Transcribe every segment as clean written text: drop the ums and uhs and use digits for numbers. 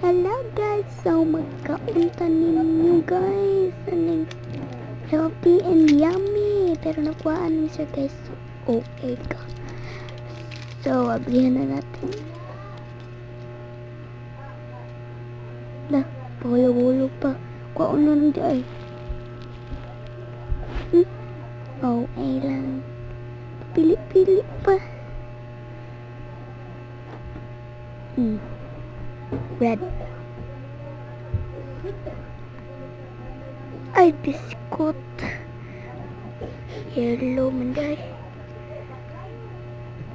Hello guys, so magkaunta ninyo guys. Anong healthy and yummy. Pero nakuhaan mo siya guys. So, okay ka. So, abrihan na natin. Lah, pahulog-hulog pa. Kuhaan na lang dyan. Okay lang. Pili-pili pa. Red. Ay, biskot. Yellow man guys.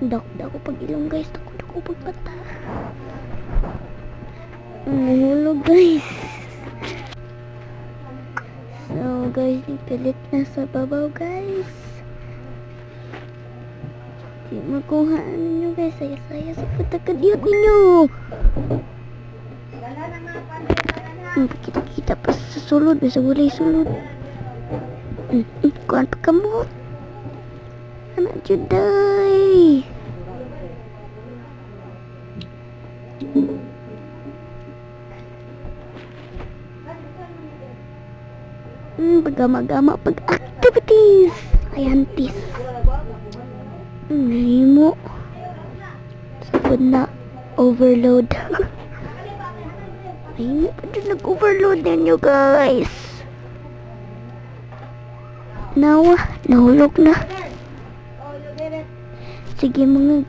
Dako pag ilong guys. Dako pag mata. Hulog guys. So guys, ipilit na sa babaw guys. Di makuha ninyo guys. Saya-saya sa pagkakadiyot ninyo. Kita pa sa sulod. Bisa gulay sulod. Kuhan pa kamot. Anak juday. Pagama-gama pag-activities. Ayantis. Nahimo. Sabon na. Overload. Nahimo pa dyan nag-overload ninyo guys. Nahulog na. Sige mga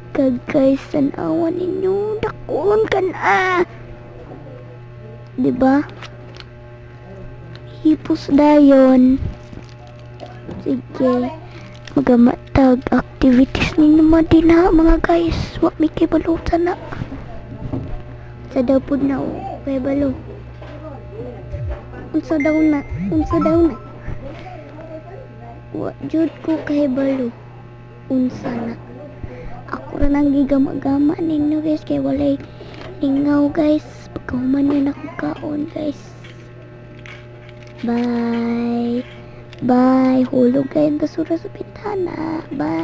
guys, tanawan ninyo. Dakon ka na. Diba? Hipos dayon. Sige. Magamatag activities ninyo madina mga guys. Wak may kibalutan na. Sa daw po na o. Kaya balo. Unsa daw na. Wak jud ko kay balo. Unsa na. Ako rin ang gigama-gama ninyo guys. Kaya walay lingaw guys. Pagkahuman yun ako kaon guys. Bye. Bye. Hulog kayo basura sa bintana. Bye.